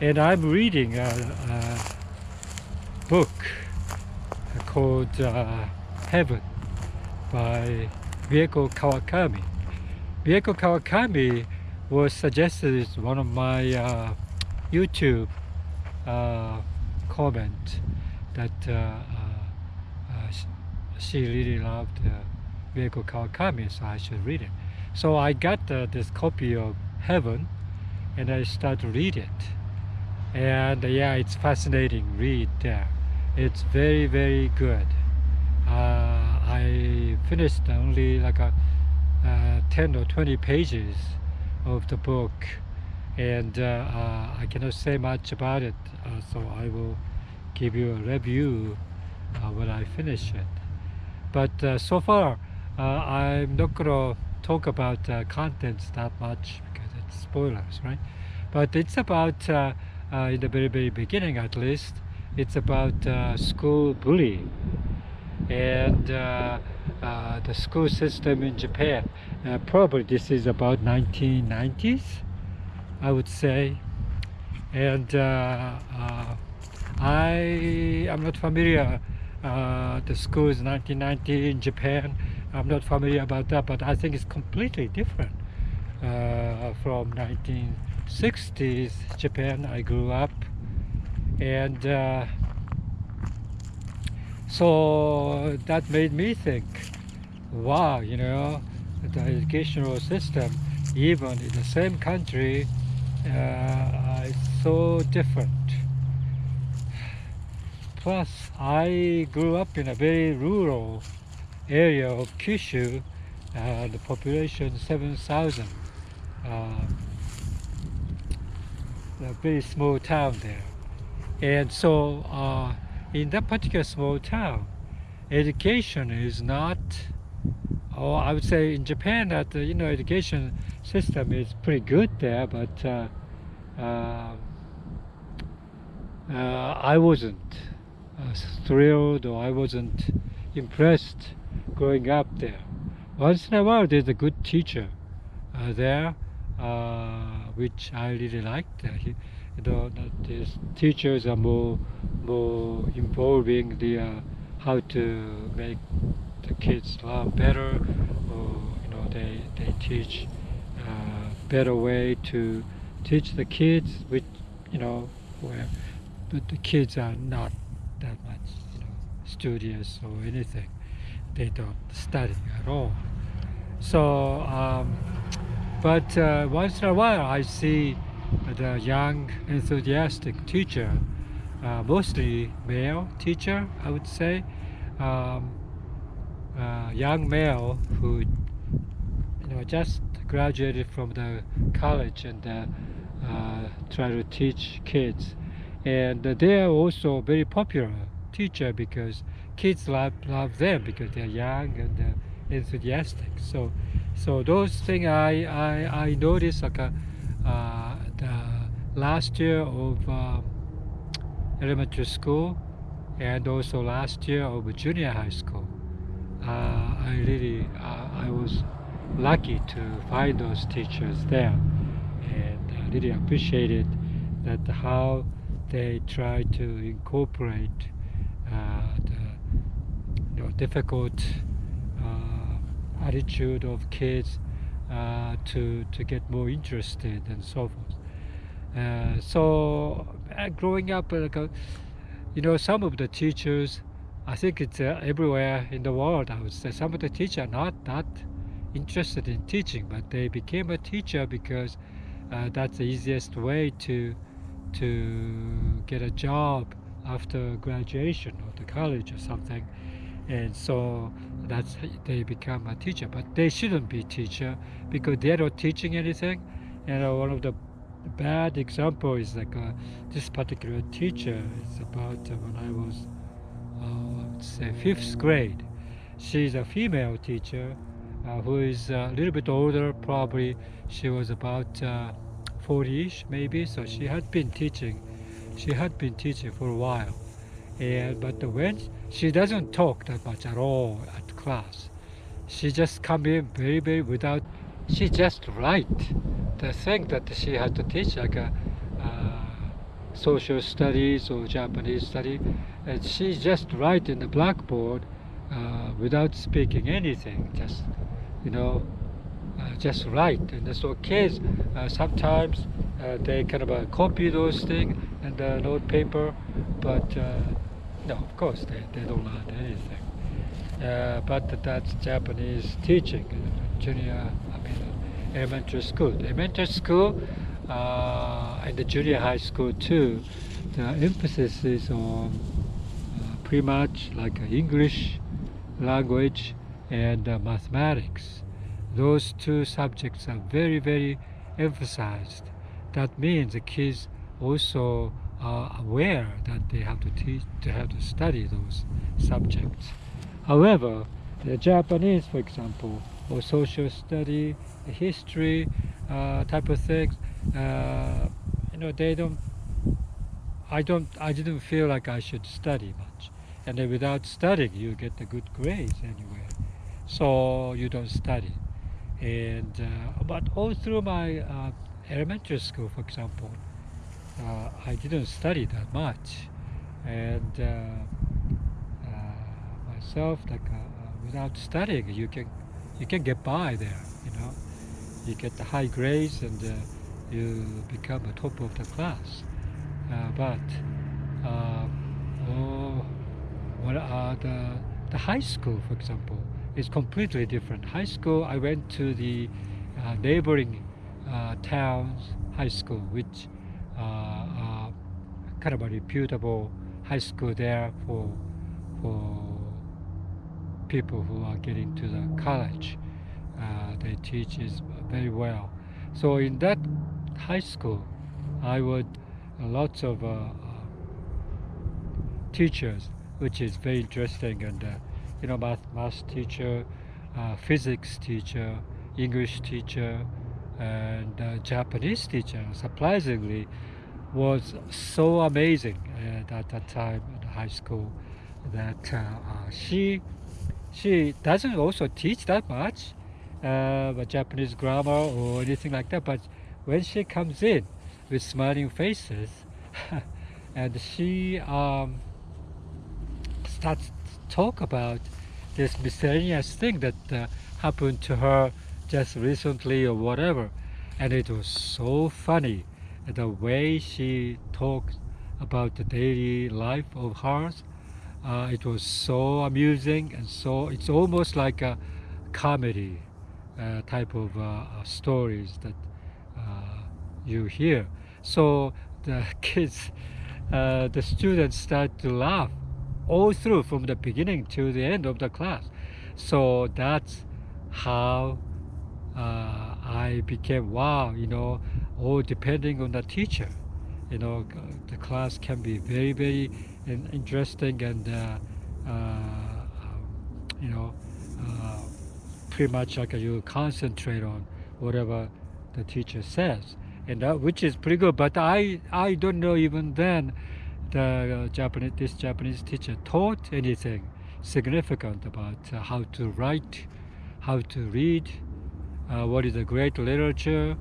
And I'm reading a book called Heaven by Rieko Kawakami. Rieko Kawakami was suggested as one of my YouTube comment that she really loved Rieko Kawakami, so I should read it. So I got this copy of Heaven and I started to read it. And yeah, it's fascinating read there. It's very, very good. I finished only like 10 or 20 pages of the book, and I cannot say much about it, so I will give you a review when I finish it. But so far, I'm not going to talk about contents that much because it's spoilers, right? But it's about, in the very, very beginning at least, it's about school bullying and the school system in Japan. Probably this is about 1990s, I would say. And I am not familiar the schools 1990 in Japan. I'm not familiar about that, but I think it's completely different from 1960s Japan. I grew up, and so that made me think, wow, you know, the educational system, even in the same country, is so different. Plus, I grew up in a very rural area of Kyushu, the population 7,000, a very small town there. And so in that particular small town, education is not, or I would say in Japan that you know, education system is pretty good there, but I wasn't thrilled, or I wasn't impressed growing up there. Once in a while there's a good teacher there, which I really liked. These teachers are more involving the how to make the kids learn better, or you know, they teach better way to teach the kids, which you know, where the kids are not that much, you know, studious or anything. They don't study at all. So but once in a while I see the young enthusiastic teacher, mostly male teacher, I would say, young male who, you know, just graduated from the college and try to teach kids, and they are also very popular teacher because kids love them because they're young and enthusiastic. So those things I noticed like the last year of elementary school and also last year of junior high school. I was lucky to find those teachers there, and I really appreciated that how they try to incorporate the, you know, difficult attitude of kids to get more interested and so forth. So growing up, you know, some of the teachers, I think it's everywhere in the world, I would say, some of the teachers are not that interested in teaching, but they became a teacher because that's the easiest way to get a job after graduation or the college or something. And so that's they become a teacher, but they shouldn't be teacher because they're not teaching anything. And one of the bad example is like this particular teacher. It's about when I was let's say 5th grade. She's a female teacher who is a little bit older, probably she was about 40ish maybe, so she had been teaching for a while. And but when she doesn't talk that much at all at class, she just come in very without, she just write the thing that she had to teach, like social studies or Japanese study, and she just write in the blackboard without speaking anything, just you know, just write. And so kids sometimes they kind of copy those things and the note paper, but no, of course they don't learn anything. But that's Japanese teaching, junior, elementary school. Elementary school and the junior high school too, the emphasis is on pretty much like English language and mathematics. Those two subjects are very, very emphasized. That means the kids also are aware that they have to teach, they have to study those subjects. However, the Japanese, for example, or social study, history type of things, they don't. I didn't feel like I should study much, and then without studying, you get the good grades anyway. So you don't study, and but all through my elementary school, for example, I didn't study that much, and myself without studying you can get by there, you get the high grades and you become a top of the class, but oh, the high school, for example, is completely different. High school, I went to the neighboring towns high school, which kind of a reputable high school there for people who are getting to the college. They teach is very well. So in that high school, I would lots of teachers, which is very interesting, and math teacher, physics teacher, English teacher, and Japanese teacher. Surprisingly, was so amazing at that time in high school that she doesn't also teach that much Japanese grammar or anything like that. But when she comes in with smiling faces, and she starts to talk about this miscellaneous thing that happened to her just recently or whatever, and it was so funny the way she talked about the daily life of hers. It was so amusing, and so it's almost like a comedy type of stories that you hear. So the kids, the students start to laugh all through from the beginning to the end of the class. So that's how I became wow, all depending on the teacher. The class can be very, very interesting, and you know, uh, pretty much like you concentrate on whatever the teacher says, and which is pretty good. But I don't know even then this Japanese teacher taught anything significant about how to write, how to read, what is a great literature,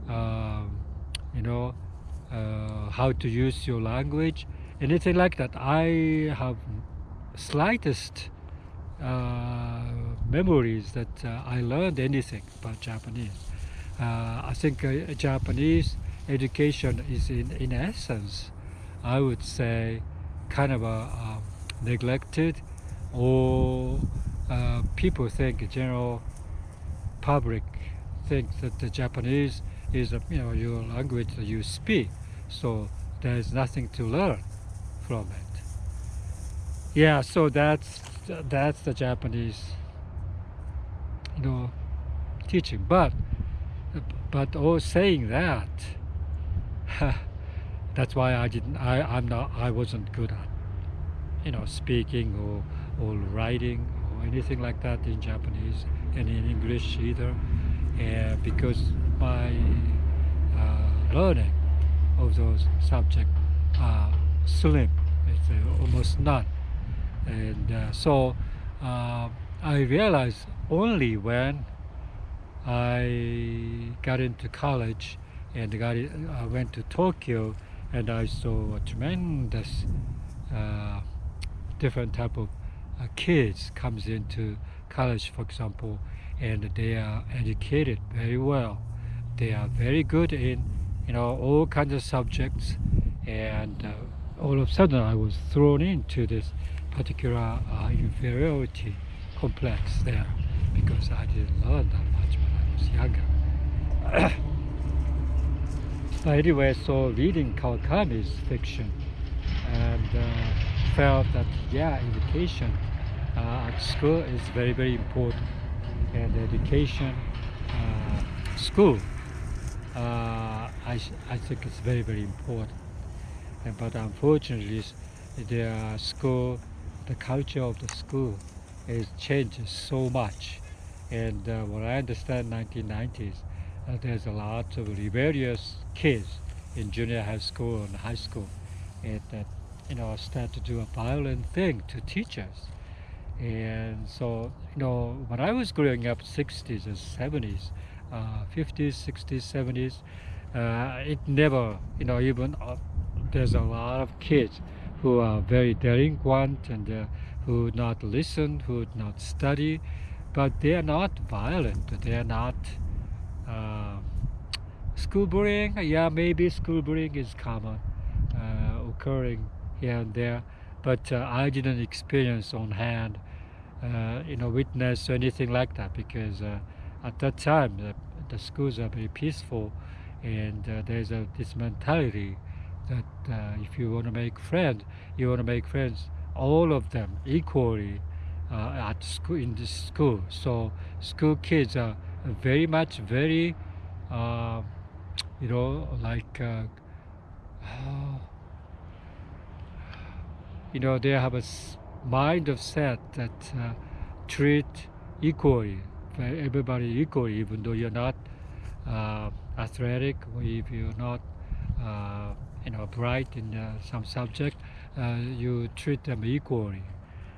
you know, how to use your language, anything like that. I have slightest memories that I learned anything about Japanese. I think Japanese education is in essence, I would say, kind of neglected, or people think, general public thinks that the Japanese is your language that you speak, so there's nothing to learn from it. Yeah, so that's the Japanese teaching. But all saying that, that's why I wasn't good at speaking or writing or anything like that in Japanese, and in English either, because my learning of those subjects are slim. It's almost none, and so I realized only when I got into college and went to Tokyo and I saw a tremendous uh, different type of kids comes into college, for example, and they are educated very well. They are very good in all kinds of subjects, and all of a sudden I was thrown into this particular inferiority complex there because I didn't learn that much when I was younger. But anyway, so reading Kawakami's fiction and felt that education at school is very, very important, and education school I think it's very, very important. But unfortunately the culture of the school is changes so much, and what I understand 1990s there's a lot of rebellious kids in junior high school and high school, and that start to do a violent thing to teachers. And so when I was growing up 60s and 70s, 50s, 60s, 70s, it never even there's a lot of kids who are very delinquent and who would not listen, who would not study, but they are not violent. They are not uh, school bullying. Yeah, maybe school bullying is common, occurring here and there, but I didn't experience on hand, witness or anything like that, because at that time the schools are very peaceful, and there's this mentality that if you want to make friends, you want to make friends, all of them equally at school in this school. So school kids are very uh, like they have a mind of set that treat equally, everybody equally, even though you're not athletic, or if you're not bright in some subject, you treat them equally.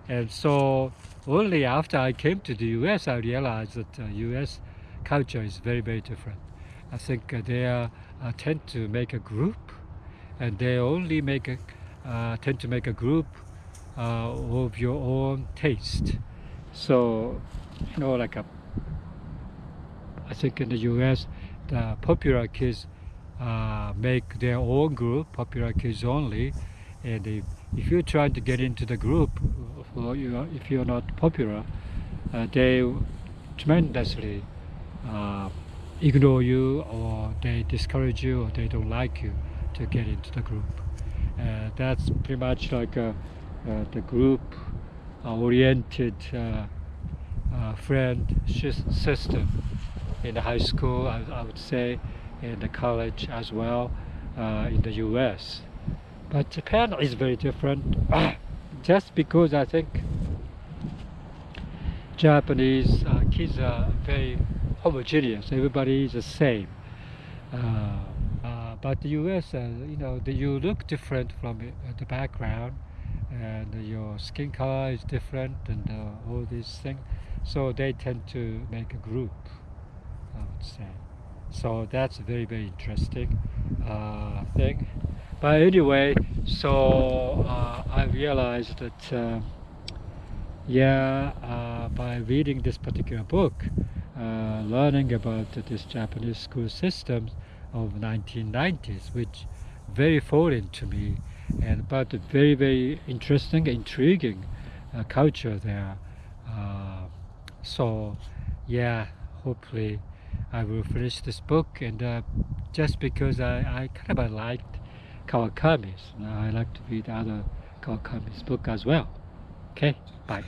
And so only after I came to the U.S. I realized that U.S. culture is very, very different. I think they tend to make a group, and they only tend to make a group of your own taste. So, like I think in the U.S., the popular kids make their own group, popular kids only, and if you try to get into the group, if you're not popular, they tremendously ignore you, or they discourage you, or they don't like you to get into the group. That's pretty much like the group oriented friend system in the high school, I would say, in the college as well, in the US. But Japan is very different, just because I think Japanese kids are very homogeneous. Everybody is the same. But the U.S., you look different from the background, and your skin color is different, and all these things. So they tend to make a group, I would say. So that's a very, very interesting thing. But anyway, so I realized that by reading this particular book, learning about this Japanese school system of 1990s, which very foreign to me, but very, very interesting, intriguing culture there. So hopefully I will finish this book, and just because I kind of liked Kawakami's, I like to read other Kawakami's book as well. Okay, bye.